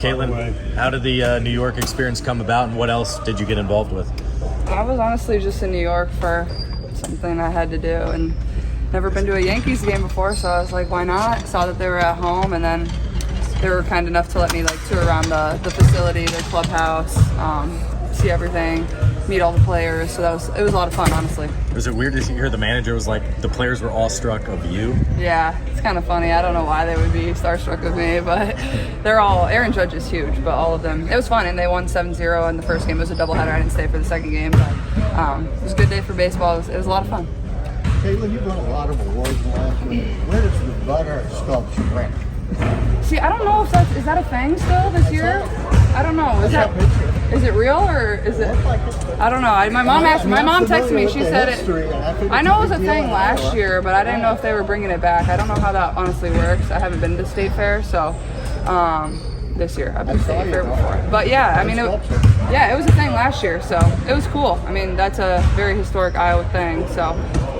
Caitlin, how did the New York experience come about, and what else did you get involved with? I was honestly just in New York for something I had to do, and never been to a Yankees game before, so I was like, why not? Saw that they were at home, and then they were kind enough to let me tour around the facility, the clubhouse, see everything, meet all the players. So it was a lot of fun, honestly. Was it weird to hear the manager was like, the players were all struck of you? Yeah, it's kind of funny. I don't know why they would be starstruck of me, but Aaron Judge is huge, but all of them. It was fun, and they won 7-0 in the first game. It was a doubleheader. I didn't stay for the second game, but it was a good day for baseball. It was a lot of fun. Caitlin, you've won a lot of awards in the last week. Where does the butter sculpture rank? See, I don't know if is that a thing still this year? I don't know. Is it real or is it? I don't know. My mom texted me. She said it. I know it was a thing last year, but I didn't know if they were bringing it back. I don't know how that honestly works. I haven't been to State Fair, so this year I've been to State Fair before. But yeah, I mean, it was a thing last year, so it was cool. I mean, that's a very historic Iowa thing. So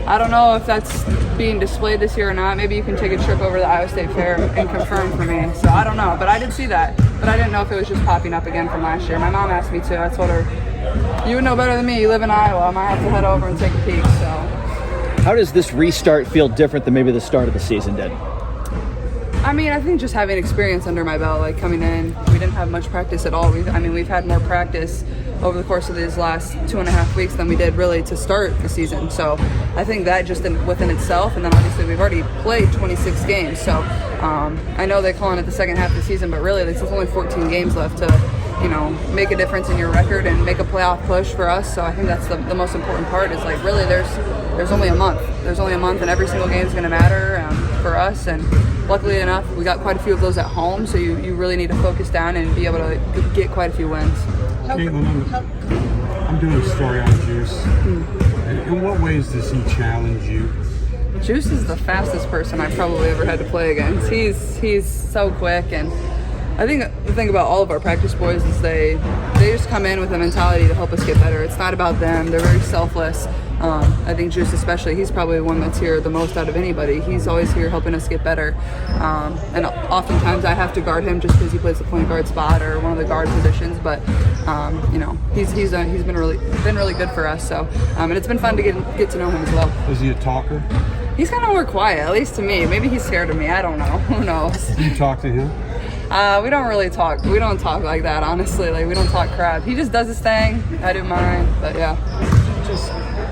I don't know if that's being displayed this year or not. Maybe you can take a trip over to the Iowa State Fair and confirm for me. So I don't know, but I did see that. But I didn't know if it was just popping up again from last year. My mom asked me to. I told her, you would know better than me. You live in Iowa. I might have to head over and take a peek. So, how does this restart feel different than maybe the start of the season did? I mean, I think just having experience under my belt, like coming in, we didn't have much practice at all. We've had more practice over the course of these last 2.5 weeks than we did really to start the season. So I think that just within itself, and then obviously we've already played 26 games. So I know they're calling it the second half of the season, but really there's only 14 games left to, make a difference in your record and make a playoff push for us. So I think that's the most important part is really there's only a month. There's only a month, and every single game is going to matter for us. And luckily enough, we got quite a few of those at home, so you really need to focus down and be able to get quite a few wins. Caitlin, I'm doing a story on Juice. In what ways does he challenge you? Juice is the fastest person I've probably ever had to play against. He's so quick, and I think the thing about all of our practice boys is they just come in with a mentality to help us get better. It's not about them. They're very selfless. I think Juice especially, he's probably the one that's here the most out of anybody. He's always here helping us get better. And oftentimes I have to guard him just because he plays the point guard spot or one of the guard positions. But he's been really good for us. So and it's been fun to get to know him as well. Is he a talker? He's kind of more quiet, at least to me. Maybe he's scared of me. I don't know. Who knows? Do you talk to him? We don't really talk. We don't talk like that, honestly. We don't talk crap. He just does his thing. I do mine. But yeah.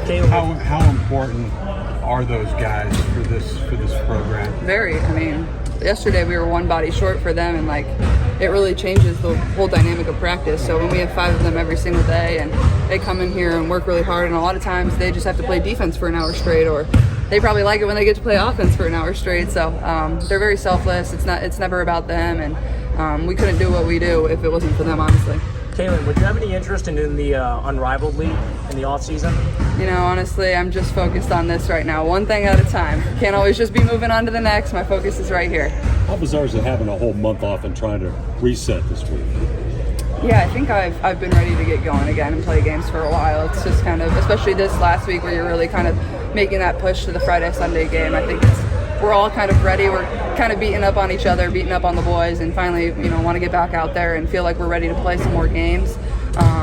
How important are those guys for this program? Very. I mean, yesterday we were one body short for them, and it really changes the whole dynamic of practice. So when we have 5 of them every single day, and they come in here and work really hard, and a lot of times they just have to play defense for an hour straight, or they probably like it when they get to play offense for an hour straight. So they're very selfless. It's never about them, and we couldn't do what we do if it wasn't for them, honestly. Caitlin, would you have any interest in the Unrivaled League in the off season? Honestly, I'm just focused on this right now, one thing at a time. Can't always just be moving on to the next. My focus is right here. How bizarre is it having a whole month off and trying to reset this week? Yeah, I think I've been ready to get going again and play games for a while. It's just kind of, especially this last week where you're really kind of making that push to the Friday-Sunday game. I think we're all kind of ready. We're kind of beating up on each other, beating up on the boys, and finally, want to get back out there and feel like we're ready to play some more games.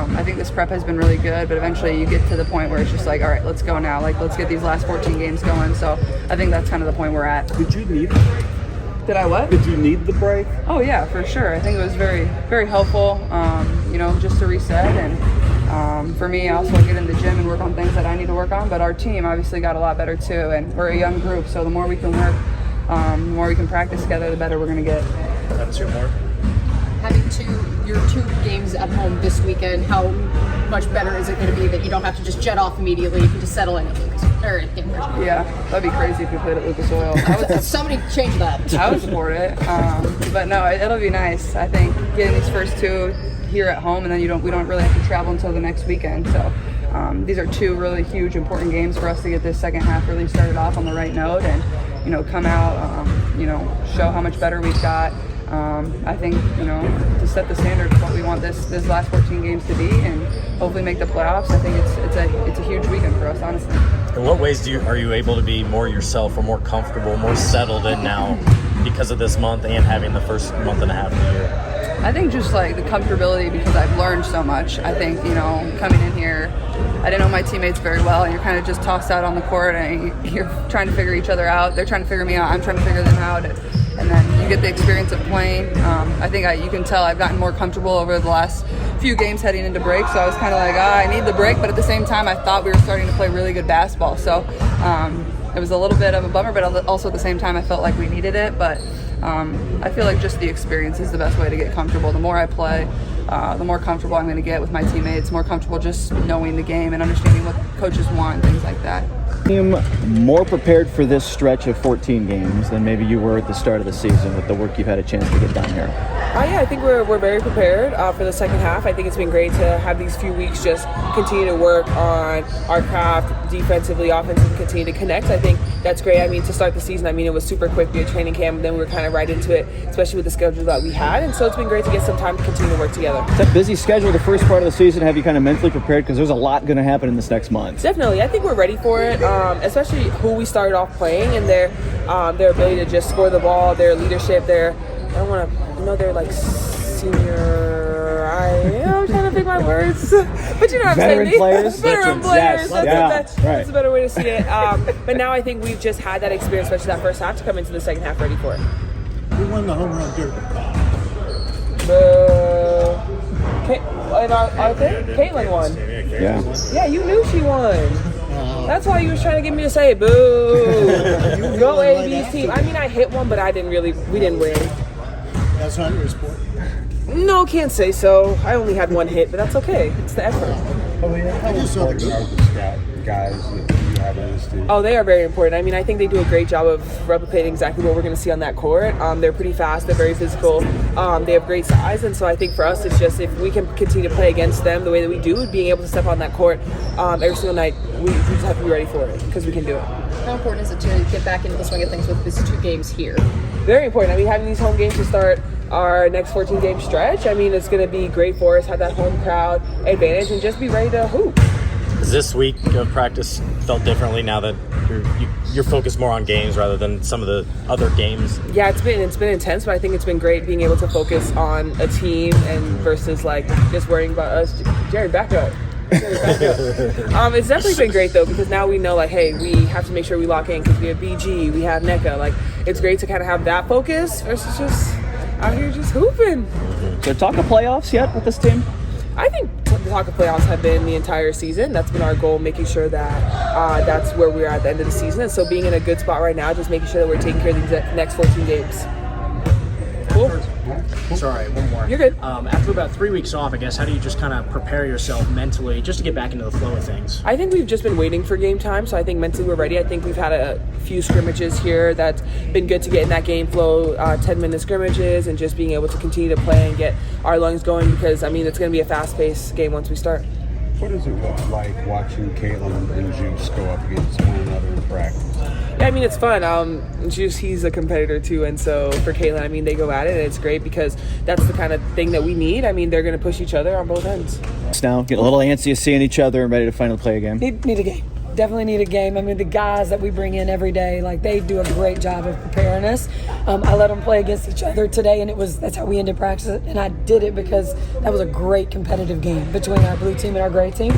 I think this prep has been really good, but eventually you get to the point where it's just all right, let's go now. Let's get these last 14 games going. So I think that's kind of the point we're at. Did you need Did I what? Did you need the break? Oh yeah, for sure. I think it was very, very helpful, just to reset. And for me, I also get in the gym and work on things that I need to work on. But our team obviously got a lot better too, and we're a young group. So the more we can work, the more we can practice together, the better we're going to get. That's your more. Having your two games at home this weekend, how much better is it going to be that you don't have to just jet off immediately, you can just settle in at Lucas or in Cambridge? Yeah, that'd be crazy if we played at Lucas Oil. Somebody change that. I would support it, but no, it'll be nice. I think getting these first 2 here at home, and then we don't really have to travel until the next weekend. So these are 2 really huge, important games for us to get this second half really started off on the right note, and come out, show how much better we've got. I think, to set the standard of what we want this last 14 games to be, and hopefully make the playoffs. I think it's a huge weekend for us, honestly. In what ways are you able to be more yourself or more comfortable, more settled in now because of this month and having the first month and a half of the year? I think just like the comfortability because I've learned so much. I think, coming in here, I didn't know my teammates very well, and you're kind of just tossed out on the court and you're trying to figure each other out. They're trying to figure me out. I'm trying to figure them out. And then you get the experience of playing. I think you can tell I've gotten more comfortable over the last few games heading into break. So I was kind of like, I need the break. But at the same time, I thought we were starting to play really good basketball. So it was a little bit of a bummer, but also at the same time, I felt like we needed it. But I feel like just the experience is the best way to get comfortable. The more I play, the more comfortable I'm going to get with my teammates, more comfortable just knowing the game and understanding what coaches want and things like that. Team more prepared for this stretch of 14 games than maybe you were at the start of the season with the work you've had a chance to get done here? Yeah, I think we're very prepared for the second half. I think it's been great to have these few weeks just continue to work on our craft defensively, offensively, continue to connect. I think that's great. I mean, to start the season, it was super quick. We had training camp, and then we were kind of right into it, especially with the schedule that we had. And so it's been great to get some time to continue to work together. It's a busy schedule the first part of the season. Have you kind of mentally prepared? Because there's a lot going to happen in this next month. Definitely. I think we're ready for it, especially who we started off playing and their ability to just score the ball, their leadership, they're like senior. I'm trying to pick my words, but you know what I'm saying. Veteran players. Yes. That's right. a better way to see it. But now I think we've just had that experience, especially that first half, to come into the second half ready for it. Who won the home run derby? Caitlin won. Yeah, you knew she won. That's why you was trying to get me to say boo. Go AB's team. I mean, I hit one, but we didn't win. That's not your sport. No, can't say so. I only had one hit, but that's okay. It's the effort. I just saw the scout guys that you have on this team? Oh, they are very important. I mean, I think they do a great job of replicating exactly what we're going to see on that court. They're pretty fast. They're very physical. They have great size. And so I think for us, it's just if we can continue to play against them the way that we do, being able to step on that court every single night, we just have to be ready for it because we can do it. How important is it to get back into the swing of things with these 2 games here? Very important. I mean, having these home games to start our next 14-game stretch, I mean, it's going to be great for us, have that home crowd advantage, and just be ready to hoop. Has this week of practice felt differently now that you're focused more on games rather than some of the other games? Yeah, it's been intense, but I think it's been great being able to focus on a team and versus like just worrying about us. Jared, back up. It's definitely been great though, because now we know like, hey, we have to make sure we lock in because we have BG, we have NECA. Like, it's great to kind of have that focus versus just out here just hooping. Is there talk of playoffs yet with this team? I think the talk of playoffs have been the entire season. That's been our goal, making sure that that's where we are at the end of the season. And so being in a good spot right now, just making sure that we're taking care of these next 14 games. Cool. Sorry, one more. You're good. After about 3 weeks off, I guess, how do you just kind of prepare yourself mentally just to get back into the flow of things? I think we've just been waiting for game time, so I think mentally we're ready. I think we've had a few scrimmages here that's been good to get in that game flow, 10-minute scrimmages, and just being able to continue to play and get our lungs going because, I mean, it's going to be a fast-paced game once we start. What is it like watching Caitlin and Juice go up against one another in practice? Yeah, I mean, it's fun. Juice, he's a competitor too, and so for Caitlin, I mean, they go at it, and it's great because that's the kind of thing that we need. I mean, they're going to push each other on both ends. Now, get a little antsy of seeing each other and ready to finally play a game. Need a game. Definitely need a game. I mean, the guys that we bring in every day, like, they do a great job of preparing us. I let them play against each other today, and that's how we ended practice. And I did it because that was a great competitive game between our blue team and our gray team.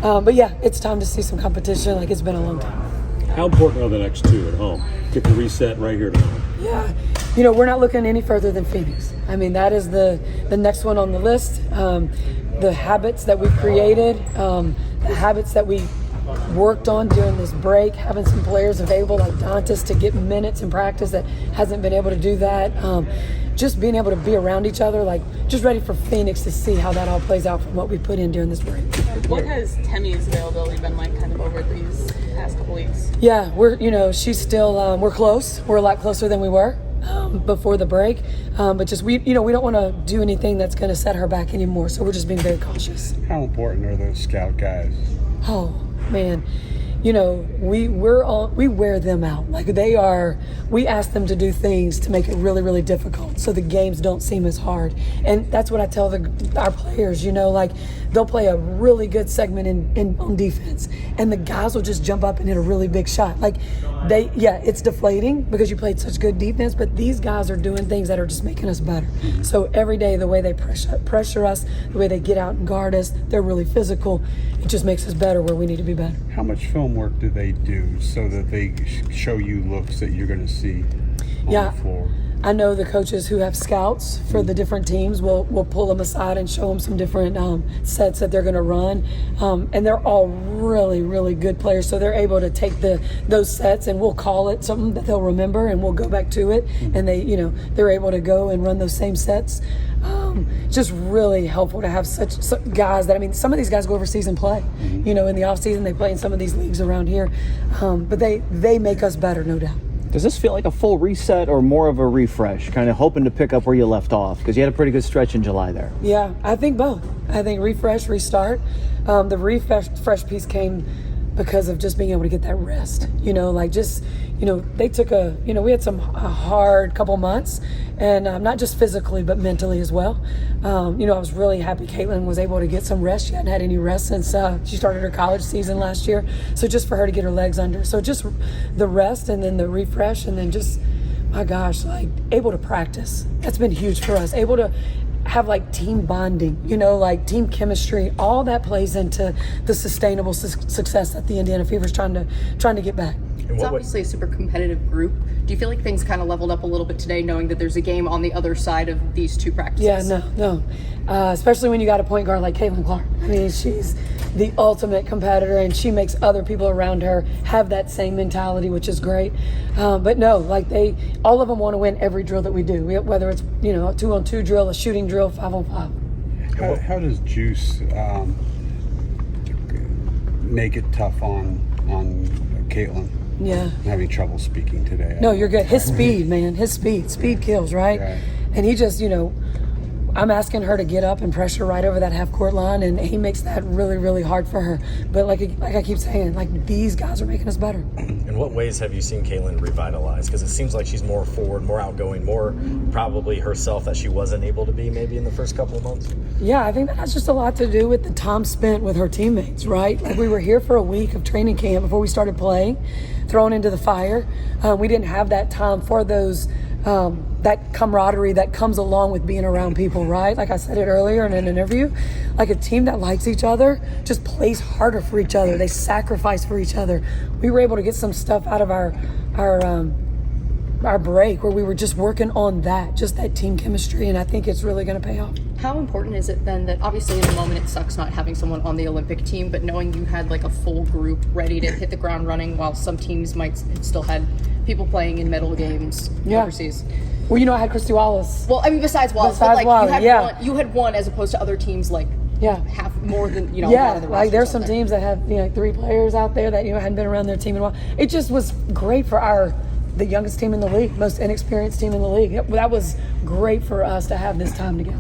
But yeah, it's time to see some competition. Like, it's been a long time. How important are the next 2 at home? Get the reset right here tonight. Yeah, we're not looking any further than Phoenix. I mean, that is the next one on the list. The habits that we created, the habits that we worked on during this break, having some players available like Dantas to get minutes in practice that hasn't been able to do that. Just being able to be around each other, like just ready for Phoenix to see how that all plays out from what we put in during this break. What has Temi's availability been like kind of over these past couple weeks? Yeah, she's still, we're close. We're a lot closer than we were before the break. But just, we don't want to do anything that's going to set her back anymore. So we're just being very cautious. How important are those scout guys? Oh, man. We wear them out. Like, we ask them to do things to make it really, really difficult so the games don't seem as hard. And that's what I tell our players, like, they'll play a really good segment on defense, and the guys will just jump up and hit a really big shot. Like it's deflating because you played such good defense, but these guys are doing things that are just making us better. So every day, the way they pressure us, the way they get out and guard us, they're really physical. It just makes us better where we need to be better. How much film work do they do so that they show you looks that you're going to see on the floor? I know the coaches who have scouts for the different teams will pull them aside and show them some different sets that they're going to run, and they're all really, really good players. So they're able to take those sets, and we'll call it something that they'll remember, and we'll go back to it, and they're able to go and run those same sets. Just really helpful to have such guys that, some of these guys go overseas and play. In the off season they play in some of these leagues around here, but they make us better, no doubt. Does this feel like a full reset or more of a refresh, kind of hoping to pick up where you left off? Because you had a pretty good stretch in July there. Yeah, I think both. I think refresh, restart. The refresh piece came because of just being able to get that rest. They took we had a hard couple months, and not just physically, but mentally as well. I was really happy Caitlin was able to get some rest. She hadn't had any rest since she started her college season last year. So just for her to get her legs under. So just the rest and then the refresh, and then just, my gosh, able to practice. That's been huge for us. Able to have team bonding, team chemistry. All that plays into the sustainable success that the Indiana Fever is trying to get back. It's obviously a super competitive group. Do you feel like things kind of leveled up a little bit today, knowing that there's a game on the other side of these two practices? Yeah, no. Especially when you got a point guard like Caitlin Clark. She's the ultimate competitor, and she makes other people around her have that same mentality, which is great. But no, all of them want to win every drill that we do, whether it's a 2-on-2 drill, a shooting drill, 5-on-5. How does Juice make it tough on Caitlin? Yeah. I'm having trouble speaking today. No, you're good. His speed, man. His speed kills, right? And he just, I'm asking her to get up and pressure right over that half-court line, and he makes that really, really hard for her. But like I keep saying, these guys are making us better. In what ways have you seen Caitlin revitalize? Because it seems like she's more forward, more outgoing, more probably herself that she wasn't able to be maybe in the first couple of months. Yeah, I think that has just a lot to do with the time spent with her teammates, right? We were here for a week of training camp before we started playing, thrown into the fire. We didn't have that time for those that camaraderie that comes along with being around people, right? Like I said it earlier in an interview, a team that likes each other just plays harder for each other. They sacrifice for each other. We were able to get some stuff out of our break where we were just working on just that team chemistry, and I think it's really going to pay off. How important is it then that obviously in the moment it sucks not having someone on the Olympic team, but knowing you had a full group ready to hit the ground running while some teams might still had people playing in medal games overseas? Well, I had Christie Wallace. Well, Besides Wallace, you had one as opposed to other teams half more than there's some teams that have 3 players out there that hadn't been around their team in a while. It just was great for the youngest team in the league, most inexperienced team in the league. That was great for us to have this time together.